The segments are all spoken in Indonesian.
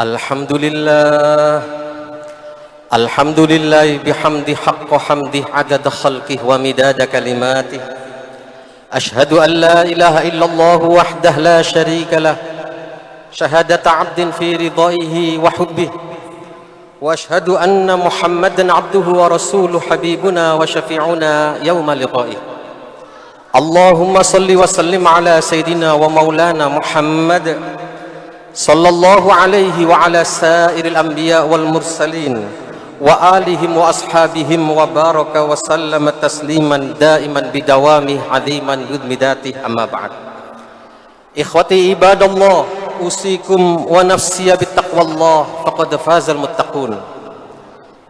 Alhamdulillah, alhamdulillah bihamdi haqqa hamdi adada khalqih wa midada kalimatih. Ashhadu an la ilaha illallah wahdah la sharika lah, syahadata abdin fi ridaihi wa hubbih. Wa ashhadu anna Muhammadan abduhu wa rasuluh habibuna wa syafi'una yawma liqa'ih. Allahumma salli wa sallim ala sayyidina wa maulana Muhammad sallallahu alaihi wa ala sairil anbiya wal mursalin wa alihim wa ashabihim wa baraka wa sallama tasliman daiman bidawami aziman yudmidatih, amma ba'd. Ikhwati ibadallah, usikum wa nafsiya bittaqwallah faqad fazal muttaqun.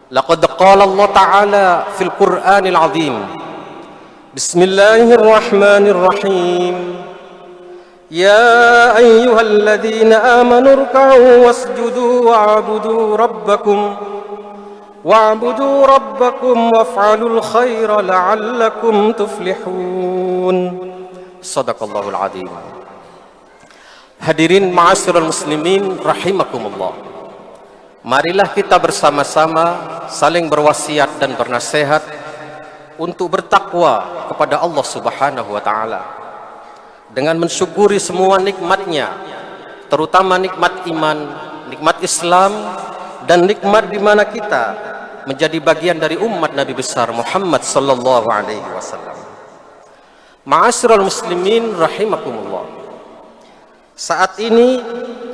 Laqad qala Allah ta'ala fil Qur'anil azim, Bismillahirrahmanirrahim, Ya ayyuhalladzina amanu ruk'u wasjudu wa'budu rabbakum waf'alul khaira la'allakum tuflihun. Shadaqallahul azim. Hadirin ma'asyiral muslimin rahimakumullah. Marilah kita bersama-sama saling berwasiat dan bernasihat untuk bertakwa kepada Allah Subhanahu wa taala, dengan mensyukuri semua nikmatnya, terutama nikmat iman, nikmat Islam, dan nikmat di mana kita menjadi bagian dari umat Nabi besar Muhammad sallallahu alaihi wasallam. Ma'asyiral muslimin rahimakumullah. Saat ini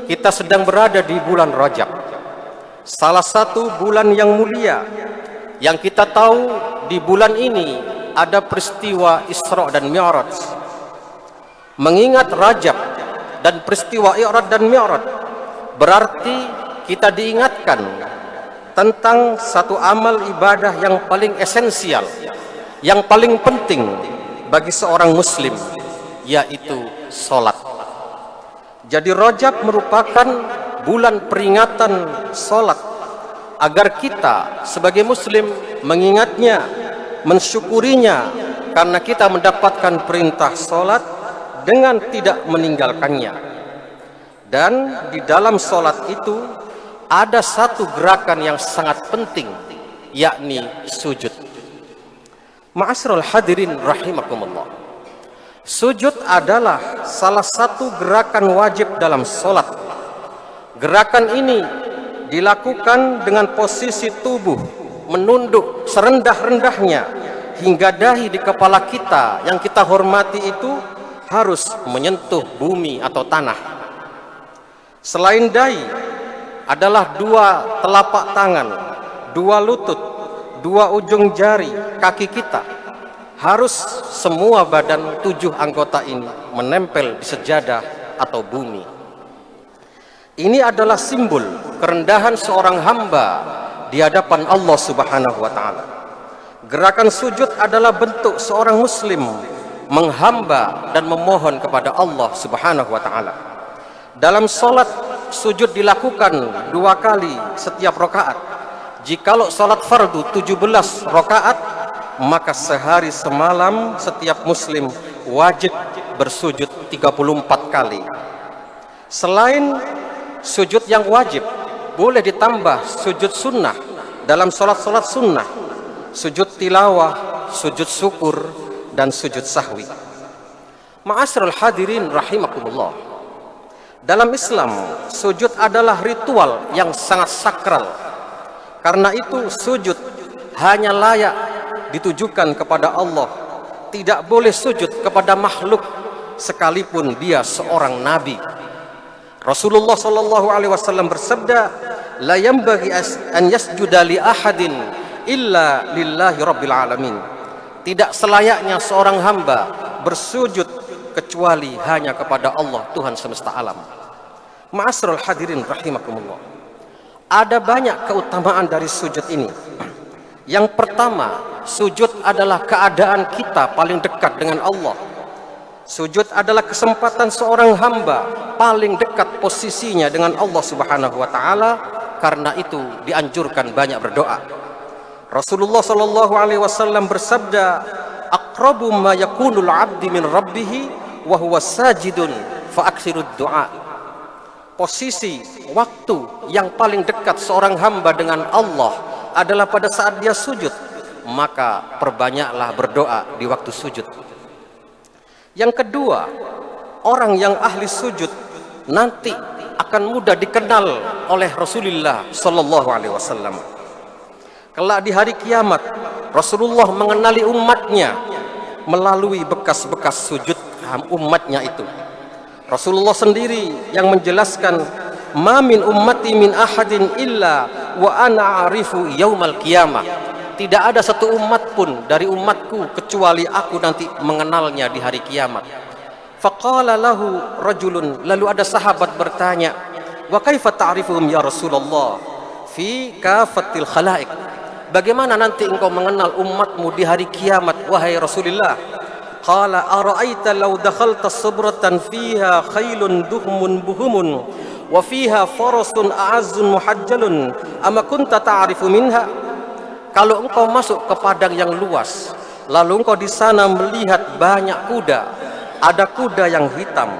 kita sedang berada di bulan Rajab, salah satu bulan yang mulia, yang kita tahu di bulan ini ada peristiwa Isra dan Mi'raj. Mengingat Rajab dan peristiwa Isra dan Mi'raj berarti kita diingatkan tentang satu amal ibadah yang paling esensial, yang paling penting bagi seorang muslim, yaitu sholat. Jadi Rajab merupakan bulan peringatan sholat, agar kita sebagai muslim mengingatnya, mensyukurinya, karena kita mendapatkan perintah sholat dengan tidak meninggalkannya. Dan di dalam sholat itu ada satu gerakan yang sangat penting, yakni sujud. Ma'asyiral hadirin rahimakumullah, sujud adalah salah satu gerakan wajib dalam sholat. Gerakan ini dilakukan dengan posisi tubuh menunduk serendah-rendahnya, hingga dahi di kepala kita yang kita hormati itu harus menyentuh bumi atau tanah. Selain dahi adalah dua telapak tangan, dua lutut, dua ujung jari kaki kita. Harus semua badan 7 anggota ini menempel di sejadah atau bumi. Ini adalah simbol kerendahan seorang hamba di hadapan Allah Subhanahu wa taala. Gerakan sujud adalah bentuk seorang muslim menghamba dan memohon kepada Allah Subhanahu wa taala. Dalam salat sujud dilakukan 2 kali setiap rakaat. Jikalau salat fardu 17 rakaat, maka sehari semalam setiap muslim wajib bersujud 34 kali. Selain sujud yang wajib, boleh ditambah sujud sunnah dalam salat-salat sunnah, sujud tilawah, sujud syukur, dan sujud sahwi. Ma'asyiral hadirin rahimakumullah, dalam Islam sujud adalah ritual yang sangat sakral. Karena itu sujud hanya layak ditujukan kepada Allah, tidak boleh sujud kepada makhluk sekalipun dia seorang nabi. Rasulullah sallallahu alaihi wasallam bersabda, la yanbaghi an yasjuda li ahadin illa lillahi rabbil alamin. Tidak selayaknya seorang hamba bersujud kecuali hanya kepada Allah, Tuhan semesta alam. Ma'asyiral hadirin rahimakumullah, ada banyak keutamaan dari sujud ini. Yang pertama, sujud adalah keadaan kita paling dekat dengan Allah. Sujud adalah kesempatan seorang hamba paling dekat posisinya dengan Allah Subhanahu wa taala. Karena itu dianjurkan banyak berdoa. Rasulullah sallallahu alaihi wasallam bersabda, aqrabu ma yakunul 'abdi min rabbih wa huwa sajidun fa aktsirud du'a. posisi waktu yang paling dekat seorang hamba dengan Allah adalah pada saat dia sujud, maka perbanyaklah berdoa di waktu sujud. Yang kedua, orang yang ahli sujud nanti akan mudah dikenal oleh Rasulullah sallallahu alaihi wasallam. Kelak di hari kiamat, Rasulullah mengenali umatnya melalui bekas-bekas sujud umatnya itu. Rasulullah sendiri yang menjelaskan, "Ma min ummati min ahadin illa wa ana a'rifu yaumal qiyamah." Tidak ada satu umat pun dari umatku kecuali aku nanti mengenalnya di hari kiamat. Faqala lahu rajulun, lalu ada sahabat bertanya, "Wa kaifa ta'rifuhum ya Rasulullah fi kafatil khalaiq?" Bagaimana nanti engkau mengenal umatmu di hari kiamat wahai Rasulullah? Qala ara'aita law dakhalta subratan fiha khailun duhmun buhumun wa fiha farasun a'azzun muhajjalun ama kunta ta'rifu minha? Kalau engkau masuk ke padang yang luas, lalu engkau di sana melihat banyak kuda, ada kuda yang hitam,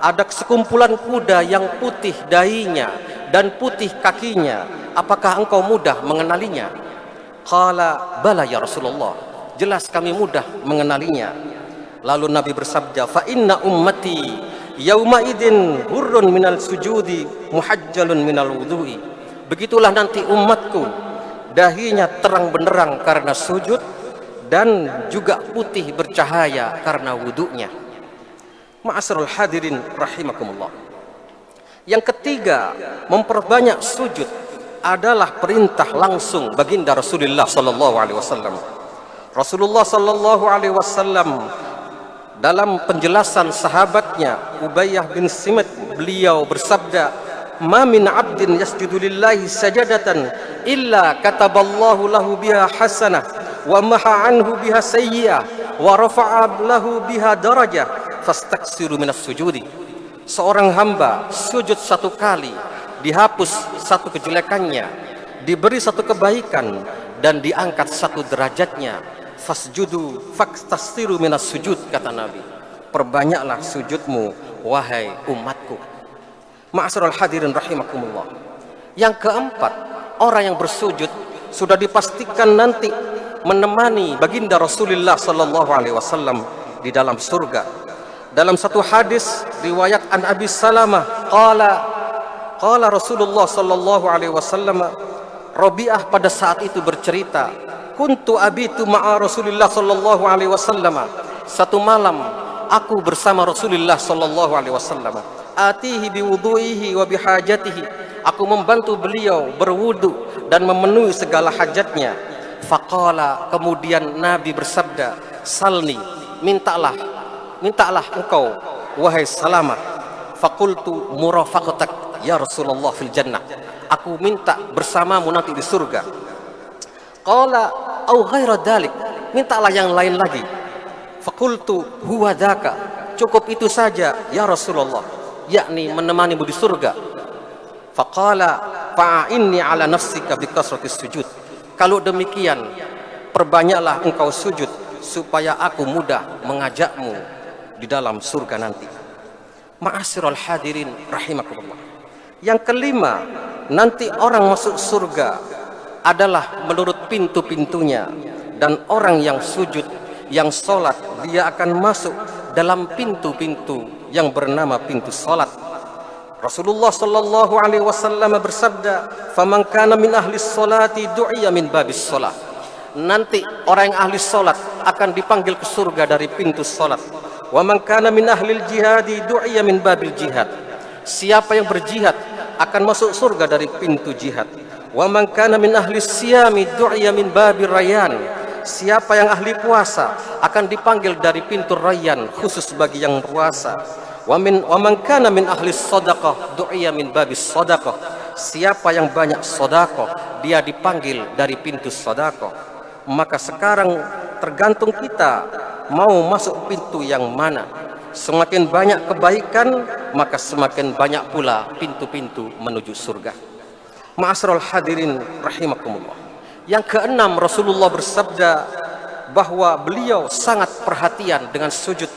ada sekumpulan kuda yang putih dahinya dan putih kakinya, apakah engkau mudah mengenalinya? Qala bala ya Rasulullah, jelas kami mudah mengenalinya. Lalu Nabi bersabda, fa inna ummati yauma idin hurrun minal sujudi muhajjalun minal wudu'i. Begitulah nanti umatku, dahinya terang benderang karena sujud dan juga putih bercahaya karena wudunya. Ma'asyiral hadirin rahimakumullah. Yang ketiga, memperbanyak sujud adalah perintah langsung baginda Rasulullah sallallahu alaihi wasallam. Rasulullah sallallahu alaihi wasallam dalam penjelasan sahabatnya Ubayyah bin Simit, beliau bersabda, "Ma min 'abdin yasjudu lillahi sajadatan illa kataballahu lahu biha hasanah wa maha anhu biha sayyi'ah wa rafa'a lahu biha darajah fastaksiru minas sujudi." Seorang hamba sujud satu kali, dihapus satu kejelekannya, diberi satu kebaikan dan diangkat satu derajatnya. Fasjudu faktastiru minas sujud, kata Nabi. Perbanyaklah sujudmu wahai umatku. Ma'asyiral hadirin rahimakumullah. Yang keempat, orang yang bersujud sudah dipastikan nanti menemani baginda Rasulullah sallallahu alaihi wasallam di dalam surga. Dalam satu hadis riwayat an Abi Salamah qala Rasulullah sallallahu alaihi wasallam, Rabi'ah pada saat itu bercerita, kuntu abitu ma'a Rasulillah sallallahu alaihi wasallam. Satu malam aku bersama Rasulullah sallallahu alaihi wasallam. Atihi biwudu'ihi wa bihajatihi. Aku membantu beliau berwudu dan memenuhi segala hajatnya. Faqala, kemudian Nabi bersabda, salni, mintalah engkau wahai Salamah. Faqultu murafaqatak ya Rasulullah fil jannah. Aku minta bersamamu nanti di surga. Qala au ghaira dzalik, mintalah yang lain lagi. Faqultu huwa dzaka, cukup itu saja ya Rasulullah, yakni menemanimu di surga. Faqala fa'inni ala nafsika bikasratis sujud. Kalau demikian, perbanyaklah engkau sujud supaya aku mudah mengajakmu di dalam surga nanti. Ma'asyiral hadirin rahimakumullah. Yang kelima, nanti orang masuk surga adalah menurut pintu-pintunya, dan orang yang sujud, yang sholat, dia akan masuk dalam pintu-pintu yang bernama pintu sholat. Rasulullah sallallahu alaihi wasallam bersabda, faman kana min ahli sholati du'iya min babis sholat. Nanti orang yang ahli sholat akan dipanggil ke surga dari pintu sholat. Wa man kana min ahli jihadi du'iya min babil jihad. Siapa yang berjihad akan masuk surga dari pintu jihad. Wa man kana min ahli siyami du'iya min babir rayyan. Siapa yang ahli puasa akan dipanggil dari pintu rayyan, khusus bagi yang puasa. Wa man kana min ahli shadaqah du'iya min babis shadaqah. Siapa yang banyak sedekah, dia dipanggil dari pintu sedekah. Maka sekarang tergantung kita mau masuk pintu yang mana. Semakin banyak kebaikan, maka semakin banyak pula pintu-pintu menuju surga. Ma'asyiral hadirin rahimakumullah. Yang keenam, Rasulullah bersabda bahwa beliau sangat perhatian dengan sujud.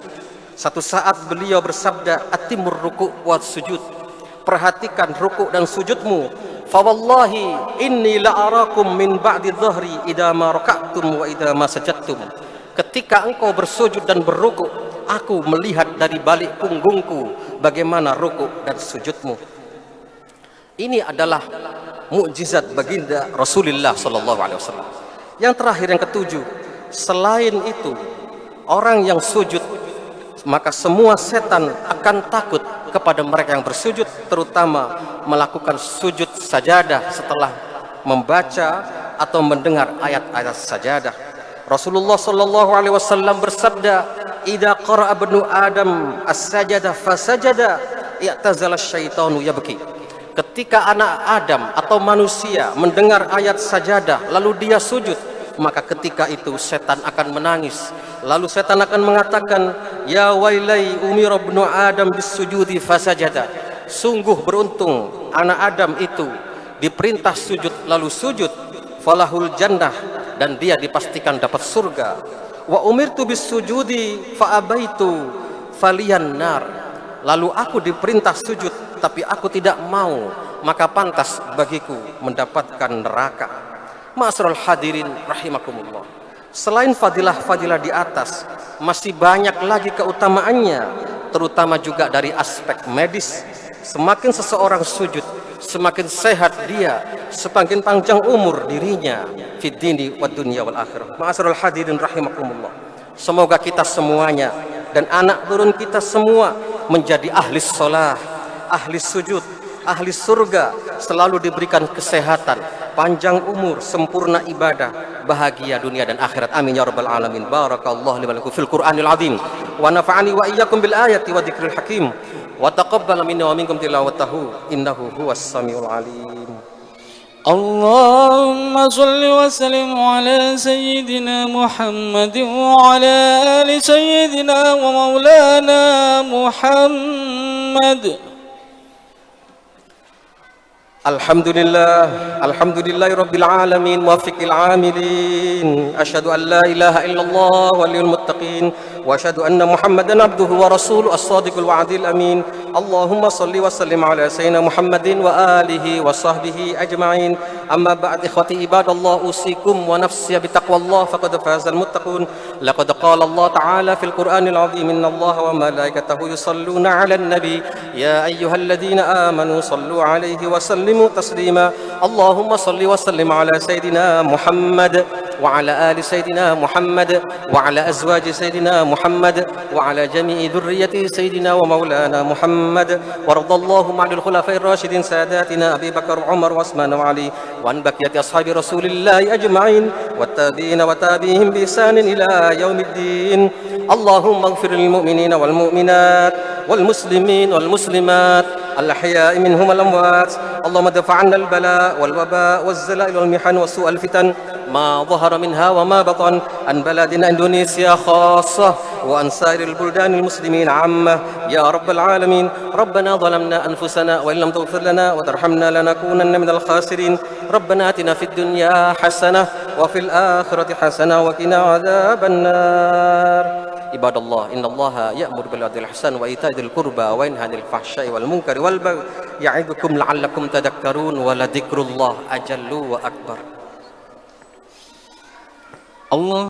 Satu saat beliau bersabda, atimur ruku' wa sujud. perhatikan rukuk dan sujudmu. Fa wallahi inni la arakum min ba'di dhahri idza ma raka'tum wa idza ma sajadtum. Ketika engkau bersujud dan berrukuk, aku melihat dari balik punggungku bagaimana rukuk dan sujudmu. Ini adalah mukjizat baginda Rasulullah sallallahu alaihi wasallam. Yang terakhir, yang ketujuh, selain itu, orang yang sujud, maka semua setan akan takut kepada mereka yang bersujud, terutama melakukan sujud sajadah setelah membaca atau mendengar ayat-ayat sajadah. Rasulullah sallallahu alaihi wasallam bersabda, "Idza qara'a ibnu Adam as-sajada fasajada, i'tazala asyaitanu yabki." Ketika anak Adam atau manusia mendengar ayat sajadah lalu dia sujud, maka ketika itu setan akan menangis. Lalu setan akan mengatakan, "Ya wailai umira ibnu Adam bis-sujudi fasajada." Sungguh beruntung anak Adam itu diperintah sujud lalu sujud, falahul jannah, dan dia dipastikan dapat surga. Wa umirtu bis-sujudi fa abaitu faliyan nar. Lalu aku diperintah sujud tapi aku tidak mau, maka pantas bagiku mendapatkan neraka. Ma'asyiral hadirin rahimakumullah. Selain fadilah-fadilah di atas, masih banyak lagi keutamaannya, terutama juga dari aspek medis. Semakin seseorang sujud, semakin sehat dia, semakin panjang umur dirinya fid dini wad dunya wal akhirah. Ma'asyiral hadirin rahimakumullah. Semoga kita semuanya dan anak turun kita semua menjadi ahli shalah, ahli sujud, ahli surga, selalu diberikan kesehatan, panjang umur, sempurna ibadah, bahagia dunia dan akhirat. Amin ya rabbal alamin. Barakallahu li wa lakum fil Qur'anil azim wa nafa'ani wa iyyakum bil ayati wa dzikril hakim wa taqabbal minni wa minkum tilawatahu innahu huwas samiul alim. اللهم صل وسلم على سيدنا محمد وعلى آل سيدنا ومولانا محمد. Alhamdulillah rabbil alamin muwaffiqil amilin. Asyhadu an la ilaha illallah waliyul muttaqin wa asyhadu anna Muhammadan abduhu wa rasuluhu as-sadiqul wa'dil amin. Allahumma salli wa sallim ala sayyidina Muhammadin wa alihi wa sahbihi ajma'in. Amma ba'd, ikhwati ibadallah, usikum wa nafsi bi taqwallah faqad fazal muttaqun. Laqad qala Allah ta'ala fil Qur'anil azim, innallaha wa malaikatahu yusalluna 'alan nabi ya ayyuhalladhina amanu sallu 'alaihi wa sallimu taslima. Allahumma salli wa sallim ala sayyidina Muhammad wa ala ali sayyidina Muhammad wa ala azwaji sayyidina Muhammad wa ala jami'i dhurriyyati sayyidina wa maulana Muhammad wa radallahu ma'al khulafa'ir rasyidin sadatina Abi Bakar, Umar, Utsman wa Ali wa an baqiyati ashabi Rasulillah ajma'in wa tabi'ina wa tabi'ihim bi ihsanin ila yaumiddin. Allahumma ighfir lil mu'minina wal mu'minat wal muslimin wal muslimat al ahya'i minhum wal amwat. Allahumma dfa' 'anna al bala wal waba waz zala'il wal mihan wa su'al fitan ما ظهر منها وما بطن عن بلدنا إندونيسيا خاصة وعن سائر البلدان المسلمين عامة يا رب العالمين. ربنا ظلمنا أنفسنا وإن لم تغفر لنا وترحمنا لنكونن من الخاسرين. ربنا آتنا في الدنيا حسنة وفي الآخرة حسنة وقنا عذاب النار. عباد الله إن الله يأمر بالعدل والإحسان وإيتاء ذي القربى وينهى عن الفحشاء والمنكر والبغي يعظكم لعلكم تذكرون ولذكر الله أجل وأكبر. Allah